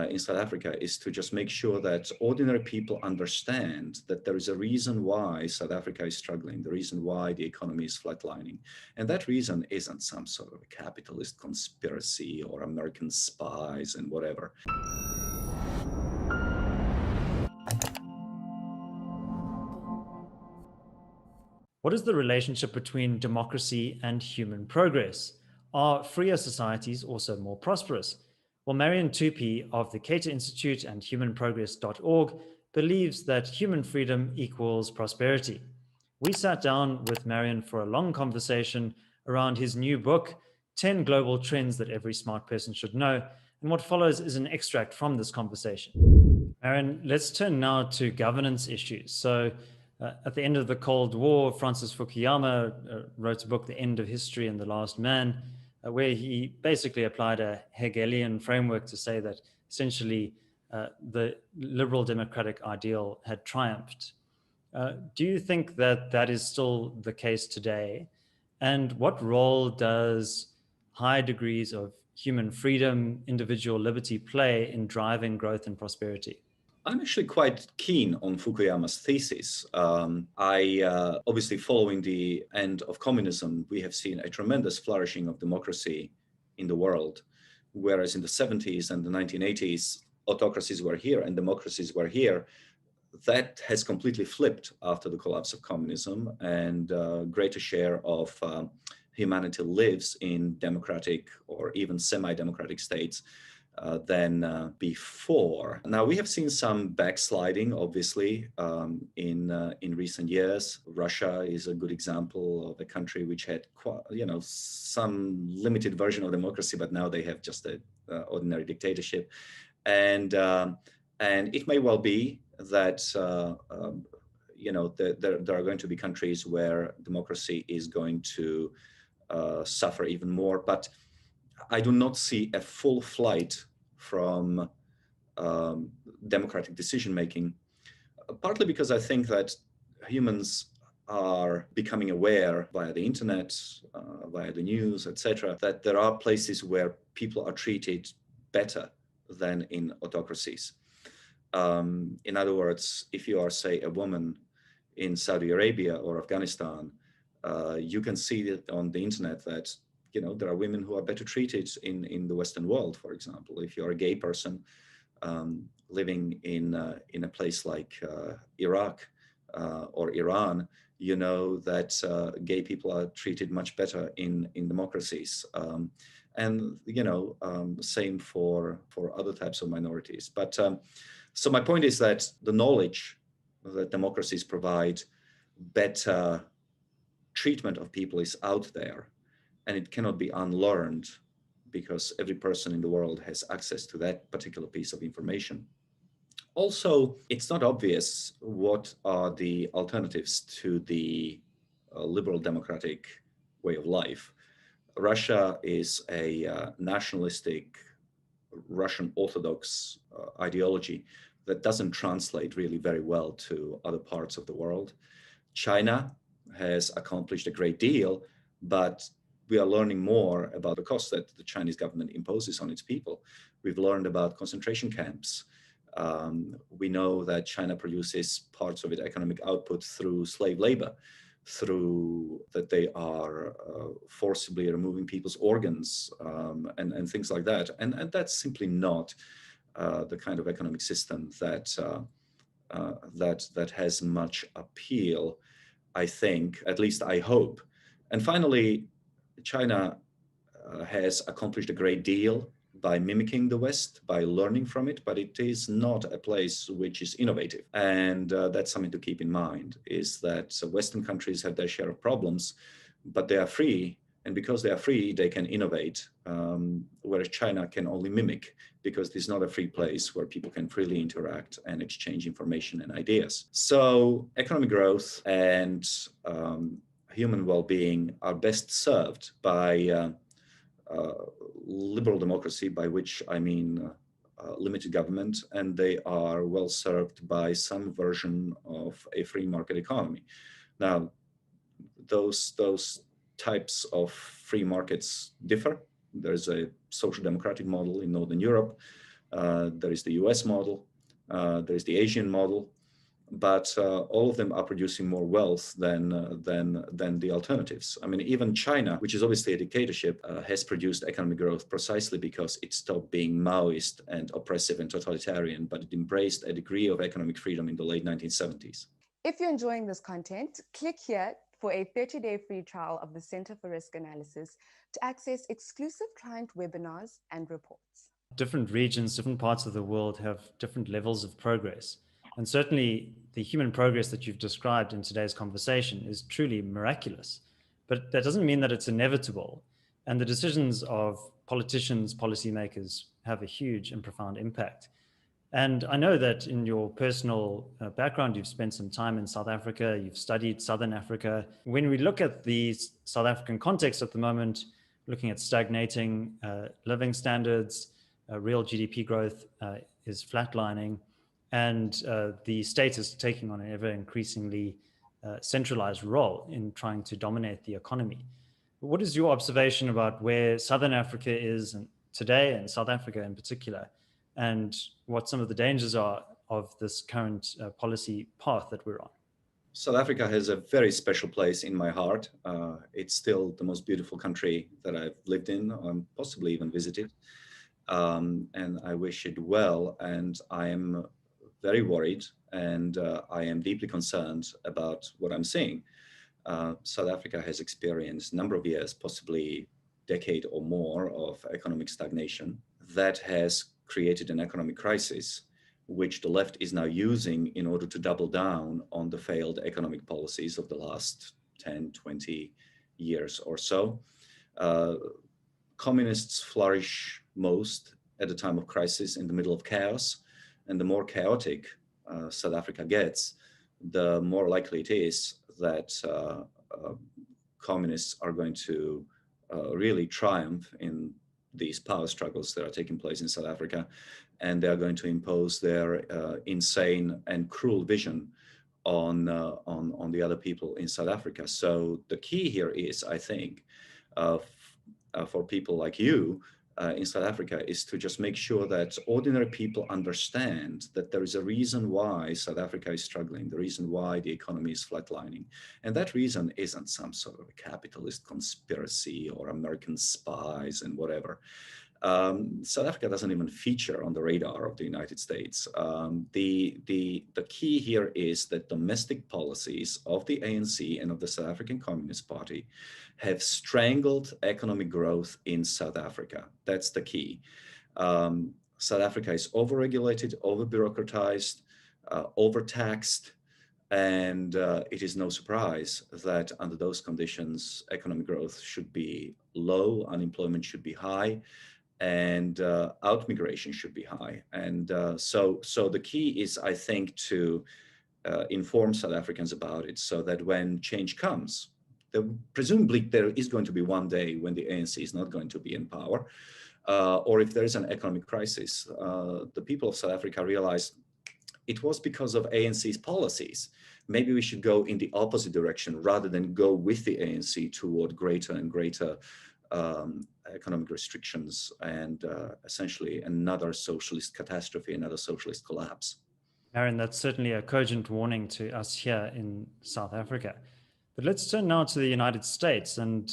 in South Africa is to just make sure that ordinary people understand that there is a reason why South Africa is struggling, the reason why the economy is flatlining. And that reason isn't some sort of a capitalist conspiracy or American spies and whatever. What is the relationship between democracy and human progress? Are freer societies also more prosperous? Well, Marian Tupy of the Cater Institute and humanprogress.org believes that human freedom equals prosperity. We sat down with Marian for a long conversation around his new book, 10 Global Trends That Every Smart Person Should Know. And what follows is an extract from this conversation. Marian, let's turn now to governance issues. So, at the end of the Cold War, Francis Fukuyama wrote a book, The End of History and the Last Man, where he basically applied a Hegelian framework to say that essentially the liberal democratic ideal had triumphed. Do you think that that is still the case today? And what role does high degrees of human freedom, individual liberty play in driving growth and prosperity? I'm actually quite keen on Fukuyama's thesis. Obviously, following the end of communism, we have seen a tremendous flourishing of democracy in the world, whereas in the 70s and the 1980s, autocracies were here and democracies were here. That has completely flipped after the collapse of communism, and a greater share of humanity lives in democratic or even semi-democratic states than before. Now, we have seen some backsliding, obviously, in recent years. Russia is a good example of a country which had, some limited version of democracy, but now they have just an ordinary dictatorship. And it may well be that there are going to be countries where democracy is going to suffer even more, but I do not see a full flight from democratic decision-making, partly because I think that humans are becoming aware via the internet, via the news, etc., that there are places where people are treated better than in autocracies. In other words, if you are, say, a woman in Saudi Arabia or Afghanistan, you can see that on the internet that there are women who are better treated in the Western world, for example. If you're a gay person living in a place like Iraq or Iran, you know that gay people are treated much better in democracies. Same for other types of minorities. But so my point is that the knowledge that democracies provide better treatment of people is out there. And it cannot be unlearned because every person in the world has access to that particular piece of information. Also, it's not obvious what are the alternatives to the liberal democratic way of life. Russia is a nationalistic Russian Orthodox ideology that doesn't translate really very well to other parts of the world. China has accomplished a great deal, but we are learning more about the cost that the Chinese government imposes on its people. We've learned about concentration camps. We know that China produces parts of its economic output through slave labor, through that they are forcibly removing people's organs and things like that. And that's simply not the kind of economic system that has much appeal, I think, at least I hope. And finally, China has accomplished a great deal by mimicking the West, by learning from it, but it is not a place which is innovative. And that's something to keep in mind, is that Western countries have their share of problems, but they are free. And because they are free, they can innovate, whereas China can only mimic, because this is not a free place where people can freely interact and exchange information and ideas. So economic growth and human well-being are best served by liberal democracy, by which I mean limited government, and they are well served by some version of a free market economy. Now, those types of free markets differ. There's a social democratic model in Northern Europe. There is the US model, there is the Asian model, but all of them are producing more wealth than the alternatives. I mean, even China, which is obviously a dictatorship, has produced economic growth precisely because it stopped being Maoist and oppressive and totalitarian, but it embraced a degree of economic freedom in the late 1970s. If you're enjoying this content, click here for a 30-day free trial of the Center for Risk Analysis to access exclusive client webinars and reports. Different regions, different parts of the world have different levels of progress. And certainly the human progress that you've described in today's conversation is truly miraculous. But that doesn't mean that it's inevitable. And the decisions of politicians, policymakers have a huge and profound impact. And I know that in your personal background, you've spent some time in South Africa, you've studied Southern Africa. When we look at the South African context at the moment, looking at stagnating living standards, real GDP growth is flatlining, and the state is taking on an ever increasingly centralized role in trying to dominate the economy. What is your observation about where Southern Africa is today, and South Africa in particular, and what some of the dangers are of this current policy path that we're on? South Africa has a very special place in my heart. It's still the most beautiful country that I've lived in, and possibly even visited. And I wish it well. And I am very worried, and I am deeply concerned about what I'm seeing. South Africa has experienced a number of years, possibly decade or more, of economic stagnation that has created an economic crisis, which the left is now using in order to double down on the failed economic policies of the last 10, 20 years or so. Communists flourish most at a time of crisis, in the middle of chaos. And the more chaotic South Africa gets, the more likely it is that communists are going to really triumph in these power struggles that are taking place in South Africa, and they are going to impose their insane and cruel vision on the other people in South Africa. So the key here is, I think, for people like you in South Africa, is to just make sure that ordinary people understand that there is a reason why South Africa is struggling, the reason why the economy is flatlining. And that reason isn't some sort of a capitalist conspiracy or American spies and whatever. South Africa doesn't even feature on the radar of the United States. The key here is that domestic policies of the ANC and of the South African Communist Party have strangled economic growth in South Africa. That's the key. South Africa is overregulated, over-bureaucratized, overtaxed, and it is no surprise that under those conditions, economic growth should be low, unemployment should be high, and out-migration should be high. And so the key is, I think, to inform South Africans about it, so that when change comes, presumably there is going to be one day when the ANC is not going to be in power, or if there is an economic crisis, the people of South Africa realize it was because of ANC's policies. Maybe we should go in the opposite direction rather than go with the ANC toward greater and greater economic restrictions and essentially another socialist catastrophe, another socialist collapse. Marian, that's certainly a cogent warning to us here in South Africa. But let's turn now to the United States. And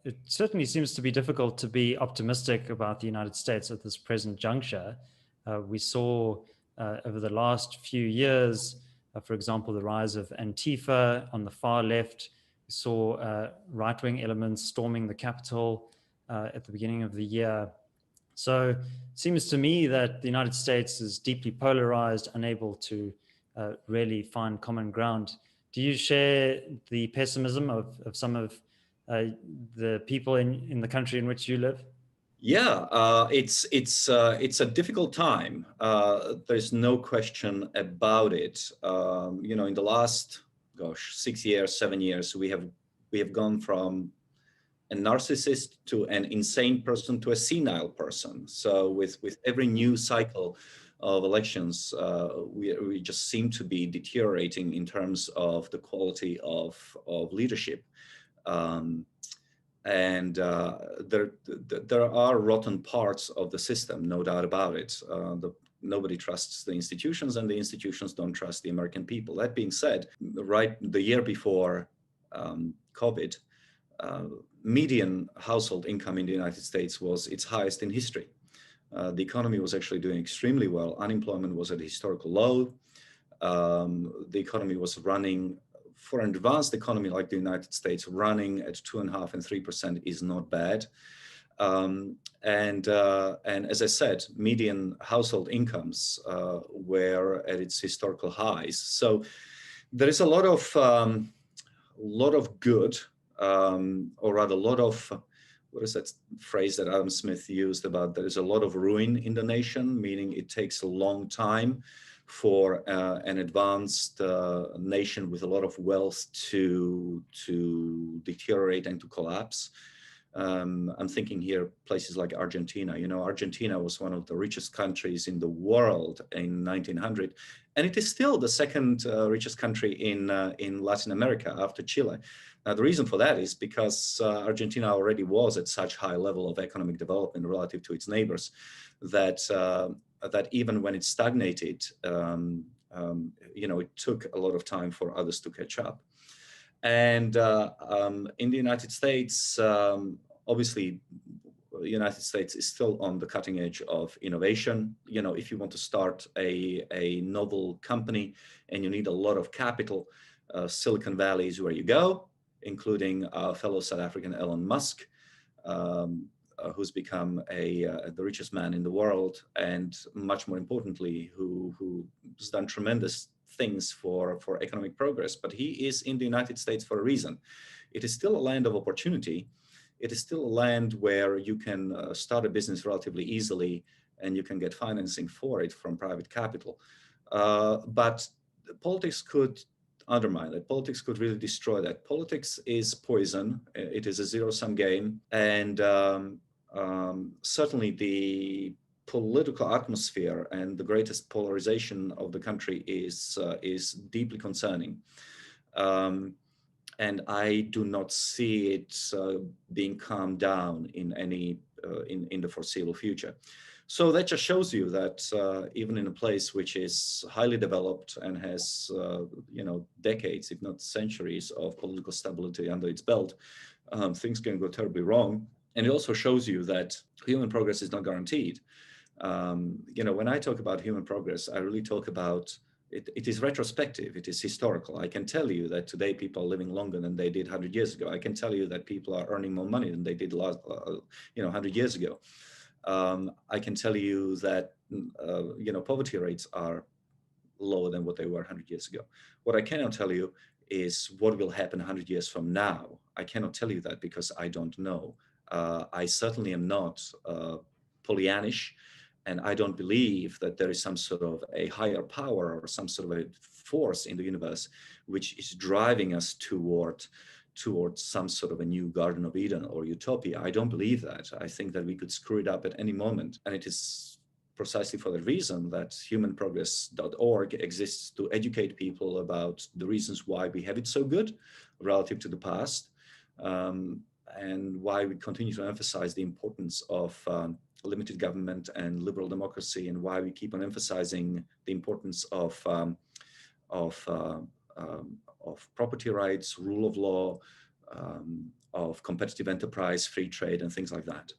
it certainly seems to be difficult to be optimistic about the United States at this present juncture. We saw over the last few years, for example, the rise of Antifa on the far left. We saw right-wing elements storming the Capitol at the beginning of the year. So it seems to me that the United States is deeply polarized, unable to really find common ground. Do you share the pessimism of some of the people in the country in which you live? Yeah, it's a difficult time. There's no question about it. In the last, 6 years, 7 years, we have gone from a narcissist to an insane person to a senile person. So with every new cycle of elections, we just seem to be deteriorating in terms of the quality of leadership. And there are rotten parts of the system, no doubt about it. Nobody trusts the institutions, and the institutions don't trust the American people. That being said, right the year before COVID, median household income in the United States was its highest in history. The economy was actually doing extremely well. Unemployment was at a historical low. The economy was running, for an advanced economy like the United States, running at 2.5% and 3% is not bad. And as I said, median household incomes were at its historical highs. So there is a lot of good, or rather, a lot of, what is that phrase that Adam Smith used about there is a lot of ruin in the nation, meaning it takes a long time for an advanced nation with a lot of wealth to deteriorate and to collapse. I'm thinking here places like Argentina. You know, Argentina was one of the richest countries in the world in 1900, and it is still the second richest country in Latin America after Chile. Now, the reason for that is because Argentina already was at such high level of economic development relative to its neighbors that that even when it stagnated, you know, it took a lot of time for others to catch up. And in the United States, obviously, the United States is still on the cutting edge of innovation. You know, if you want to start a novel company and you need a lot of capital, Silicon Valley is where you go, including fellow South African Elon Musk, who's become the richest man in the world, and much more importantly, who's done tremendous things for economic progress. But he is in the United States for a reason. It is still a land of opportunity. It is still a land where you can start a business relatively easily, and you can get financing for it from private capital. But politics could undermine that. Politics could really destroy that. Politics is poison. It is a zero-sum game. And certainly the political atmosphere and the greatest polarization of the country is deeply concerning. And I do not see it being calmed down in any in the foreseeable future. So that just shows you that even in a place which is highly developed and has you know, decades, if not centuries, of political stability under its belt, things can go terribly wrong. And it also shows you that human progress is not guaranteed. You know, when I talk about human progress, I really talk about it is retrospective, it is historical. I can tell you that today people are living longer than they did 100 years ago. I can tell you that people are earning more money than they did last, you know, 100 years ago. I can tell you that, you know, poverty rates are lower than what they were 100 years ago. What I cannot tell you is what will happen 100 years from now. I cannot tell you that because I don't know. I certainly am not Pollyannish, and I don't believe that there is some sort of a higher power or some sort of a force in the universe which is driving us towards some sort of a new Garden of Eden or utopia. I don't believe that. I think that we could screw it up at any moment. And it is precisely for that reason that humanprogress.org exists, to educate people about the reasons why we have it so good relative to the past, and why we continue to emphasize the importance of limited government and liberal democracy, and why we keep on emphasizing the importance of property rights, rule of law, of competitive enterprise, free trade, and things like that.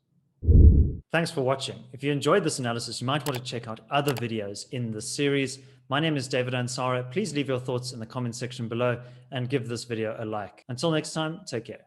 Thanks for watching. If you enjoyed this analysis, you might want to check out other videos in this series. My name is David Ansara. Please leave your thoughts in the comment section below and give this video a like. Until next time, take care.